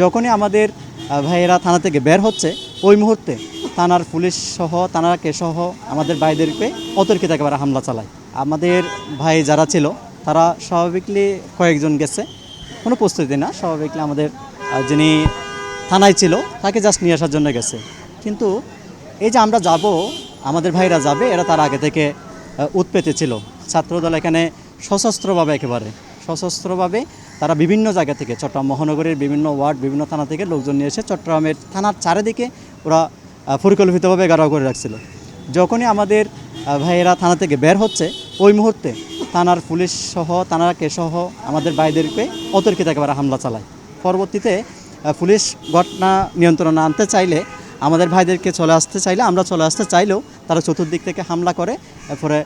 যখনই আমাদের ভাইয়েরা থানা থেকে বের হচ্ছে ওই মুহূর্তে থানার পুলিশ সহ থানাকে সহ আমাদের ভাইদেরকে অতর্কিত একেবারে হামলা চালায়। আমাদের ভাই যারা ছিল তারা স্বাভাবিকলি কয়েকজন গেছে, কোনো প্রস্তুতি না, স্বাভাবিকলি আমাদের যিনি থানায় ছিল তাকে জাস্ট নিয়ে আসার জন্য গেছে। কিন্তু এই যে আমরা যাব, আমাদের ভাইরা যাবে, এরা তার আগে থেকে উৎপেতে ছিল। ছাত্রদল এখানে সশস্ত্রভাবে তারা বিভিন্ন জায়গা থেকে, চট্টগ্রাম মহানগরীর বিভিন্ন ওয়ার্ড, বিভিন্ন থানা থেকে লোকজন নিয়ে এসে চট্টগ্রামের থানার চারিদিকে ওরা পরিকল্পিতভাবে ঘেরাও করে রাখছিল। যখনই আমাদের ভাইয়েরা থানা থেকে বের হচ্ছে ওই মুহূর্তে থানার পুলিশ সহ থানাকে সহ আমাদের ভাইদেরকে অতর্কিত একেবারে হামলা চালায়। পরবর্তীতে পুলিশ ঘটনা নিয়ন্ত্রণে আনতে চাইলে, আমাদের ভাইদেরকে চলে আসতে চাইলে, আমরা চলে আসতে চাইলেও তারা চতুর্দিক থেকে হামলা করে। এরপরে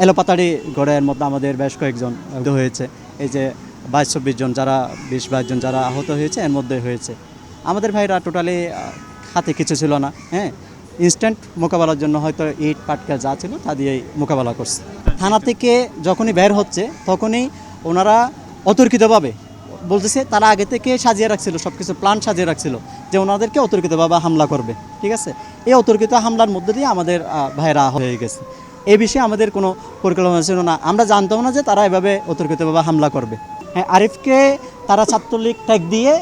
এলোপাতাড়ি গড়ের মধ্যে আমাদের বেশ কয়েকজন হয়েছে। এই যে 22-24 জন, যারা 20-22 জন যারা আহত হয়েছে এর মধ্যে হয়েছে। আমাদের ভাইরা টোটালি হাতে কিছু ছিল না, ইনস্ট্যান্ট মোকাবেলার জন্য হয়তো ইট পাটকা যা ছিল তা দিয়েই মোকাবেলা করছে। থানা থেকে যখনই বের হচ্ছে তখনই ওনারা অতর্কিতভাবে বলতেছে, তারা আগে থেকে সাজিয়ে রাখছিল, সব কিছু প্ল্যান সাজিয়ে রাখছিল যে ওনাদেরকে অতর্কিতভাবে হামলা করবে। ঠিক আছে, এই অতর্কিত হামলার মধ্যে দিয়ে আমাদের ভাইরা হয়ে গেছে। এই বিষয়ে আমাদের কোনো পরিকল্পনা ছিল না, আমরা জানতাম না যে তারা এভাবে অতর্কিতভাবে হামলা করবে। আরিফকে তারা ছাত্রলীগ ট্যাগ দিয়ে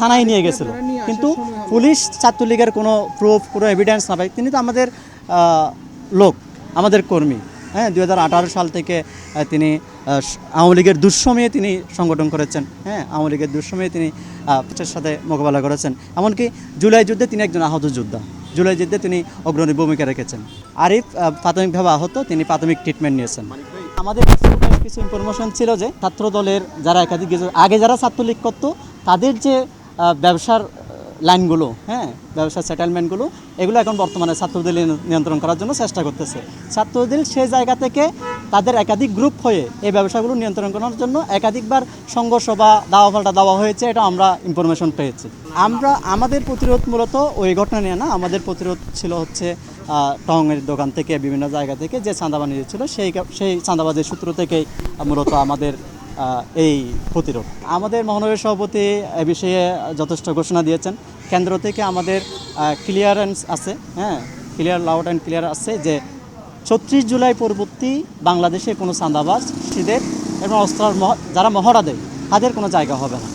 থানায় নিয়ে গেছিল, কিন্তু পুলিশ ছাত্রলীগের কোনো প্রুফ, কোনো এভিডেন্স না পায়। তিনি তো আমাদের লোক, আমাদের কর্মী। 2018 সাল থেকে তিনি আওয়ামী লীগের দুঃসময়ে তিনি সংগঠন করেছেন। আওয়ামী লীগের দুঃসময়ে তিনি পুলিশের সাথে মোকাবেলা করেছেন। এমনকি জুলাই যুদ্ধে তিনি একজন আহত যোদ্ধা, জুলাই যুদ্ধে তিনি অগ্রণী ভূমিকা রেখেছেন। আরিফ প্রাথমিকভাবে আহত, তিনি প্রাথমিক ট্রিটমেন্ট নিয়েছেন। আমাদের কিছু ইনফরমেশন ছিল যে ছাত্র দলের যারা একাধিক আগে যারা ছাত্রলীগ করতো তাদের যে ব্যবসার লাইনগুলো, ব্যবসার সেটেলমেন্টগুলো, এগুলো এখন বর্তমানে ছাত্রদল নিয়ন্ত্রণ করার জন্য চেষ্টা করতেছে। ছাত্রদল সেই জায়গা থেকে তাদের একাধিক গ্রুপ হয়ে এই ব্যবসাগুলো নিয়ন্ত্রণ করার জন্য একাধিকবার সংঘর্ষ বা দাওয়াপাল্টা দেওয়া হয়েছে, এটা আমরা ইনফরমেশন পেয়েছি। আমাদের প্রতিরোধ মূলত ওই ঘটনা নিয়ে না, আমাদের প্রতিরোধ ছিল হচ্ছে টঙের দোকান থেকে, বিভিন্ন জায়গা থেকে যে চাঁদাবাজি ছিল সেই চাঁদাবাজির সূত্র থেকেই মূলত আমাদের এই প্রতিরোধ। আমাদের মহানগর সভাপতি এ বিষয়ে যথেষ্ট ঘোষণা দিয়েছেন। কেন্দ্র থেকে আমাদের ক্লিয়ারেন্স আছে, ক্লিয়ার লাউড অ্যান্ড ক্লিয়ার আছে যে 36 জুলাই পরবর্তী বাংলাদেশে কোনো চাঁদাবাজ, সিদের এবং অস্ত্র যারা মহড়া দেয় তাদের কোনো জায়গা হবে না।